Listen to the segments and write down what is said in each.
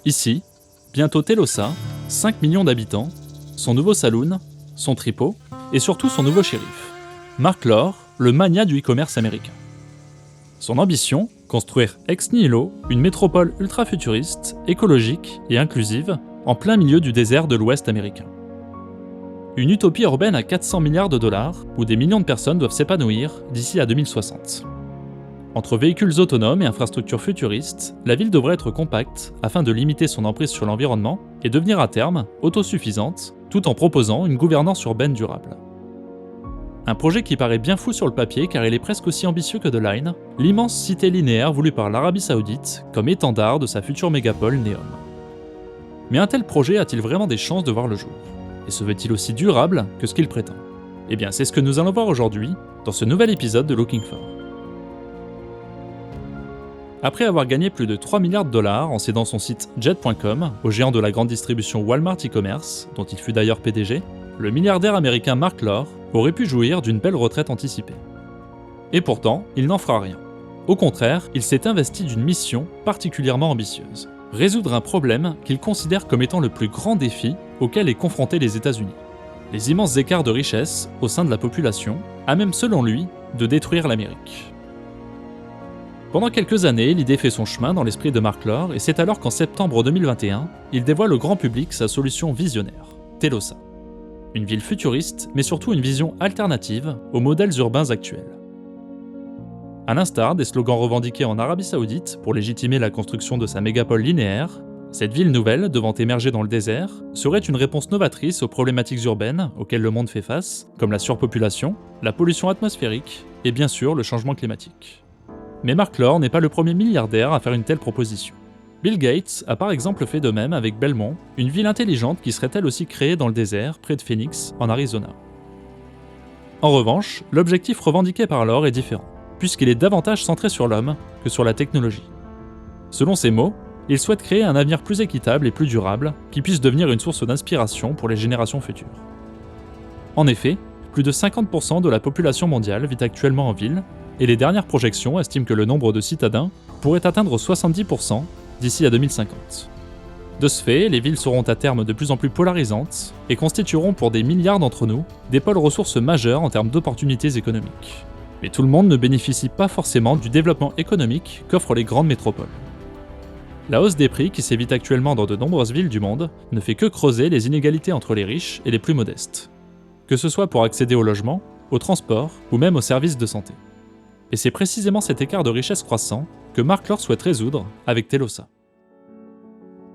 Ici, bientôt Telosa, 5 millions d'habitants, son nouveau saloon, son tripot, et surtout son nouveau shérif, Mark Lore, le magnat du e-commerce américain. Son ambition, construire ex nihilo une métropole ultra-futuriste, écologique et inclusive, en plein milieu du désert de l'Ouest américain. Une utopie urbaine à 400 milliards de dollars, où des millions de personnes doivent s'épanouir d'ici à 2060. Entre véhicules autonomes et infrastructures futuristes, la ville devrait être compacte afin de limiter son emprise sur l'environnement et devenir à terme autosuffisante, tout en proposant une gouvernance urbaine durable. Un projet qui paraît bien fou sur le papier car il est presque aussi ambitieux que The Line, l'immense cité linéaire voulue par l'Arabie Saoudite comme étendard de sa future mégapole Neom. Mais un tel projet a-t-il vraiment des chances de voir le jour? Et se veut-il aussi durable que ce qu'il prétend? Eh bien, c'est ce que nous allons voir aujourd'hui dans ce nouvel épisode de Looking For. Après avoir gagné plus de 3 milliards de dollars en cédant son site Jet.com au géant de la grande distribution Walmart e-commerce, dont il fut d'ailleurs PDG, le milliardaire américain Mark Lore aurait pu jouir d'une belle retraite anticipée. Et pourtant, il n'en fera rien. Au contraire, il s'est investi d'une mission particulièrement ambitieuse. Résoudre un problème qu'il considère comme étant le plus grand défi auquel est confronté les États-Unis. Les immenses écarts de richesse au sein de la population, à même selon lui, de détruire l'Amérique. Pendant quelques années, l'idée fait son chemin dans l'esprit de Mark Lore et c'est alors qu'en septembre 2021, il dévoile au grand public sa solution visionnaire, Telosa. Une ville futuriste, mais surtout une vision alternative aux modèles urbains actuels. À l'instar des slogans revendiqués en Arabie Saoudite pour légitimer la construction de sa mégapole linéaire, cette ville nouvelle, devant émerger dans le désert, serait une réponse novatrice aux problématiques urbaines auxquelles le monde fait face, comme la surpopulation, la pollution atmosphérique et bien sûr le changement climatique. Mais Mark Lore n'est pas le premier milliardaire à faire une telle proposition. Bill Gates a par exemple fait de même avec Belmont, une ville intelligente qui serait elle aussi créée dans le désert, près de Phoenix, en Arizona. En revanche, l'objectif revendiqué par Lore est différent, puisqu'il est davantage centré sur l'homme que sur la technologie. Selon ses mots, il souhaite créer un avenir plus équitable et plus durable, qui puisse devenir une source d'inspiration pour les générations futures. En effet, plus de 50% de la population mondiale vit actuellement en ville, et les dernières projections estiment que le nombre de citadins pourrait atteindre 70% d'ici à 2050. De ce fait, les villes seront à terme de plus en plus polarisantes et constitueront pour des milliards d'entre nous des pôles ressources majeurs en termes d'opportunités économiques. Mais tout le monde ne bénéficie pas forcément du développement économique qu'offrent les grandes métropoles. La hausse des prix qui sévit actuellement dans de nombreuses villes du monde ne fait que creuser les inégalités entre les riches et les plus modestes, que ce soit pour accéder au logement, au transport ou même aux services de santé. Et c'est précisément cet écart de richesse croissant que Mark Lore souhaite résoudre avec Telosa.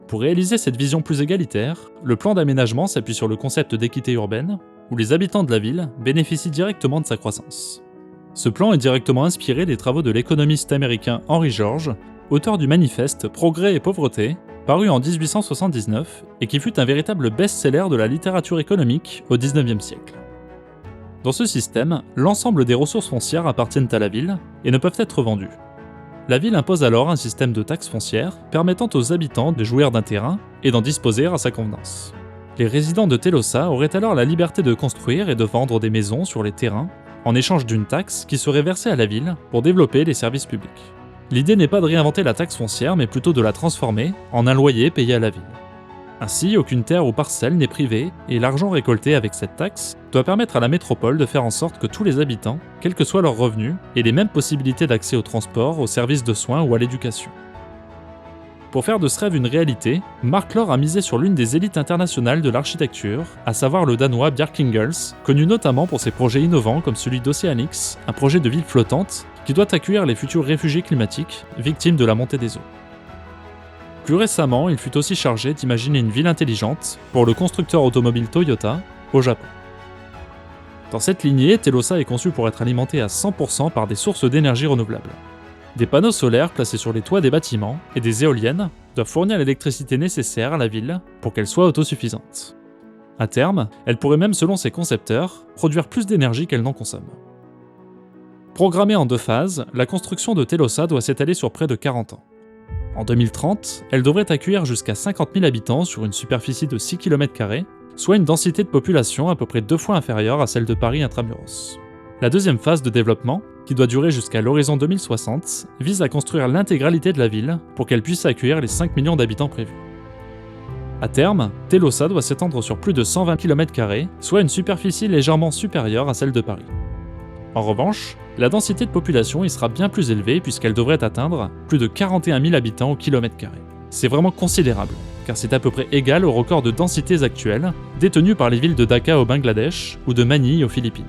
Pour réaliser cette vision plus égalitaire, le plan d'aménagement s'appuie sur le concept d'équité urbaine, où les habitants de la ville bénéficient directement de sa croissance. Ce plan est directement inspiré des travaux de l'économiste américain Henry George, auteur du manifeste Progrès et pauvreté, paru en 1879 et qui fut un véritable best-seller de la littérature économique au XIXe siècle. Dans ce système, l'ensemble des ressources foncières appartiennent à la ville et ne peuvent être vendues. La ville impose alors un système de taxes foncières permettant aux habitants de jouir d'un terrain et d'en disposer à sa convenance. Les résidents de Telosa auraient alors la liberté de construire et de vendre des maisons sur les terrains en échange d'une taxe qui serait versée à la ville pour développer les services publics. L'idée n'est pas de réinventer la taxe foncière mais plutôt de la transformer en un loyer payé à la ville. Ainsi, aucune terre ou parcelle n'est privée et l'argent récolté avec cette taxe doit permettre à la métropole de faire en sorte que tous les habitants, quels que soient leurs revenus, aient les mêmes possibilités d'accès au transport, aux services de soins ou à l'éducation. Pour faire de ce rêve une réalité, Mark Lore a misé sur l'une des élites internationales de l'architecture, à savoir le danois Bjarke Ingels, connu notamment pour ses projets innovants comme celui d'Oceanix, un projet de ville flottante qui doit accueillir les futurs réfugiés climatiques victimes de la montée des eaux. Plus récemment, il fut aussi chargé d'imaginer une ville intelligente pour le constructeur automobile Toyota au Japon. Dans cette lignée, Telosa est conçu pour être alimenté à 100% par des sources d'énergie renouvelables. Des panneaux solaires placés sur les toits des bâtiments et des éoliennes doivent fournir l'électricité nécessaire à la ville pour qu'elle soit autosuffisante. À terme, elle pourrait même, selon ses concepteurs, produire plus d'énergie qu'elle n'en consomme. Programmée en 2 phases, la construction de Telosa doit s'étaler sur près de 40 ans. En 2030, elle devrait accueillir jusqu'à 50 000 habitants sur une superficie de 6 km², soit une densité de population à peu près 2 fois inférieure à celle de Paris intramuros. La deuxième phase de développement, qui doit durer jusqu'à l'horizon 2060, vise à construire l'intégralité de la ville pour qu'elle puisse accueillir les 5 millions d'habitants prévus. À terme, Telosa doit s'étendre sur plus de 120 km², soit une superficie légèrement supérieure à celle de Paris. En revanche, la densité de population y sera bien plus élevée puisqu'elle devrait atteindre plus de 41 000 habitants au kilomètre carré. C'est vraiment considérable, car c'est à peu près égal au record de densités actuelles détenues par les villes de Dhaka au Bangladesh ou de Manille aux Philippines.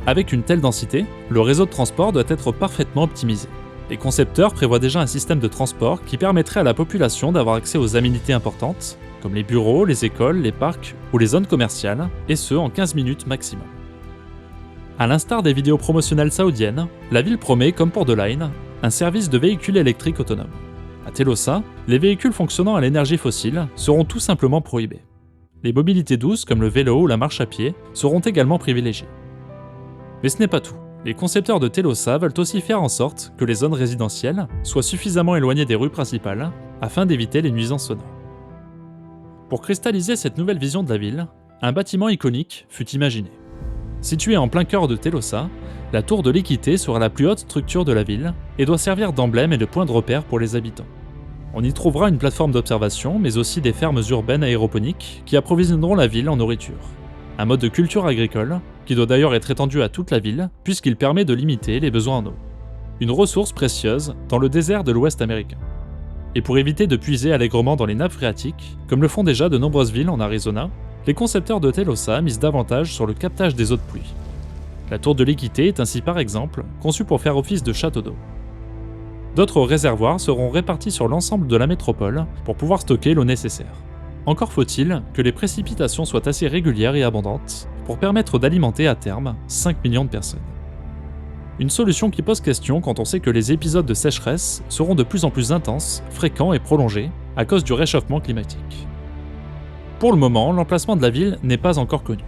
Avec une telle densité, le réseau de transport doit être parfaitement optimisé. Les concepteurs prévoient déjà un système de transport qui permettrait à la population d'avoir accès aux aménités importantes, comme les bureaux, les écoles, les parcs ou les zones commerciales, et ce en 15 minutes maximum. À l'instar des vidéos promotionnelles saoudiennes, la ville promet, comme pour The Line, un service de véhicules électriques autonomes. À Telosa, les véhicules fonctionnant à l'énergie fossile seront tout simplement prohibés. Les mobilités douces comme le vélo ou la marche à pied seront également privilégiées. Mais ce n'est pas tout. Les concepteurs de Telosa veulent aussi faire en sorte que les zones résidentielles soient suffisamment éloignées des rues principales afin d'éviter les nuisances sonores. Pour cristalliser cette nouvelle vision de la ville, un bâtiment iconique fut imaginé. Située en plein cœur de Telosa, la tour de l'Équité sera la plus haute structure de la ville et doit servir d'emblème et de point de repère pour les habitants. On y trouvera une plateforme d'observation, mais aussi des fermes urbaines aéroponiques qui approvisionneront la ville en nourriture. Un mode de culture agricole, qui doit d'ailleurs être étendu à toute la ville, puisqu'il permet de limiter les besoins en eau. Une ressource précieuse dans le désert de l'Ouest américain. Et pour éviter de puiser allègrement dans les nappes phréatiques, comme le font déjà de nombreuses villes en Arizona, les concepteurs de Telosa misent davantage sur le captage des eaux de pluie. La tour de l'Équité est ainsi par exemple conçue pour faire office de château d'eau. D'autres réservoirs seront répartis sur l'ensemble de la métropole pour pouvoir stocker l'eau nécessaire. Encore faut-il que les précipitations soient assez régulières et abondantes pour permettre d'alimenter à terme 5 millions de personnes. Une solution qui pose question quand on sait que les épisodes de sécheresse seront de plus en plus intenses, fréquents et prolongés à cause du réchauffement climatique. Pour le moment, l'emplacement de la ville n'est pas encore connu.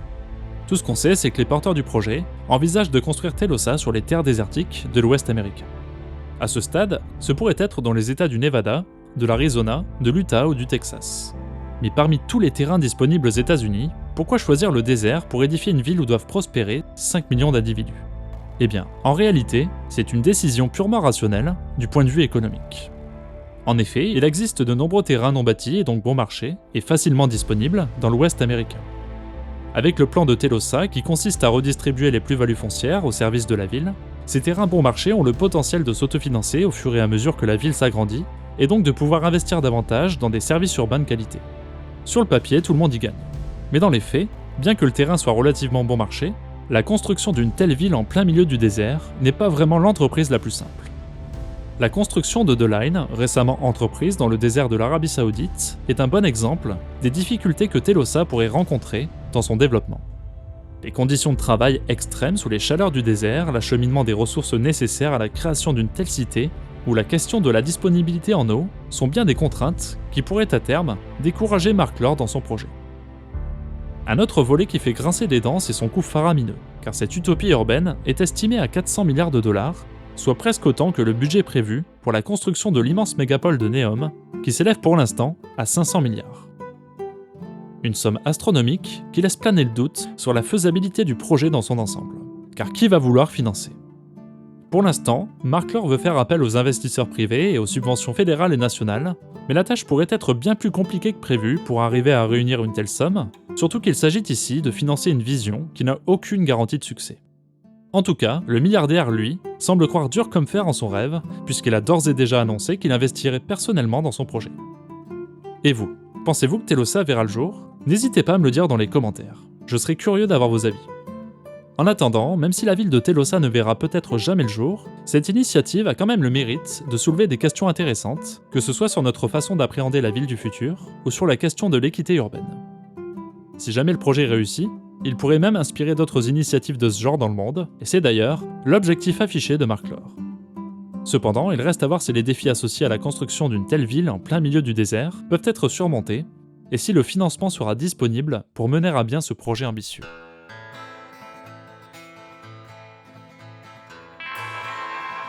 Tout ce qu'on sait, c'est que les porteurs du projet envisagent de construire Telosa sur les terres désertiques de l'Ouest américain. À ce stade, ce pourrait être dans les États du Nevada, de l'Arizona, de l'Utah ou du Texas. Mais parmi tous les terrains disponibles aux États-Unis, pourquoi choisir le désert pour édifier une ville où doivent prospérer 5 millions d'individus ? Eh bien, en réalité, c'est une décision purement rationnelle du point de vue économique. En effet, il existe de nombreux terrains non bâtis et donc bon marché, et facilement disponibles dans l'Ouest américain. Avec le plan de Telosa qui consiste à redistribuer les plus-values foncières au service de la ville, ces terrains bon marché ont le potentiel de s'autofinancer au fur et à mesure que la ville s'agrandit, et donc de pouvoir investir davantage dans des services urbains de qualité. Sur le papier, tout le monde y gagne. Mais dans les faits, bien que le terrain soit relativement bon marché, la construction d'une telle ville en plein milieu du désert n'est pas vraiment l'entreprise la plus simple. La construction de The Line, récemment entreprise dans le désert de l'Arabie Saoudite, est un bon exemple des difficultés que Telosa pourrait rencontrer dans son développement. Les conditions de travail extrêmes sous les chaleurs du désert, l'acheminement des ressources nécessaires à la création d'une telle cité, ou la question de la disponibilité en eau, sont bien des contraintes qui pourraient à terme décourager Mark Lord dans son projet. Un autre volet qui fait grincer des dents, c'est son coût faramineux, car cette utopie urbaine est estimée à 400 milliards de dollars, soit presque autant que le budget prévu pour la construction de l'immense mégapole de Neom, qui s'élève pour l'instant à 500 milliards. Une somme astronomique qui laisse planer le doute sur la faisabilité du projet dans son ensemble, car qui va vouloir financer ? Pour l'instant, Mark Lord veut faire appel aux investisseurs privés et aux subventions fédérales et nationales, mais la tâche pourrait être bien plus compliquée que prévu pour arriver à réunir une telle somme, surtout qu'il s'agit ici de financer une vision qui n'a aucune garantie de succès. En tout cas, le milliardaire, lui, semble croire dur comme fer en son rêve, puisqu'il a d'ores et déjà annoncé qu'il investirait personnellement dans son projet. Et vous, pensez-vous que Telosa verra le jour ? N'hésitez pas à me le dire dans les commentaires, je serai curieux d'avoir vos avis. En attendant, même si la ville de Telosa ne verra peut-être jamais le jour, cette initiative a quand même le mérite de soulever des questions intéressantes, que ce soit sur notre façon d'appréhender la ville du futur, ou sur la question de l'équité urbaine. Si jamais le projet réussit, il pourrait même inspirer d'autres initiatives de ce genre dans le monde, et c'est d'ailleurs l'objectif affiché de Mark Lord. Cependant, il reste à voir si les défis associés à la construction d'une telle ville en plein milieu du désert peuvent être surmontés, et si le financement sera disponible pour mener à bien ce projet ambitieux.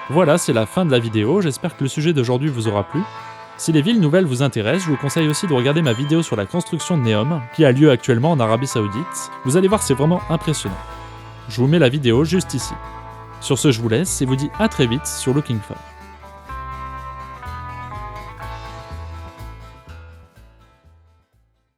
Voilà, c'est la fin de la vidéo, j'espère que le sujet d'aujourd'hui vous aura plu. Si les villes nouvelles vous intéressent, je vous conseille aussi de regarder ma vidéo sur la construction de Neom, qui a lieu actuellement en Arabie Saoudite. Vous allez voir, c'est vraiment impressionnant. Je vous mets la vidéo juste ici. Sur ce, je vous laisse et vous dis à très vite sur Looking For.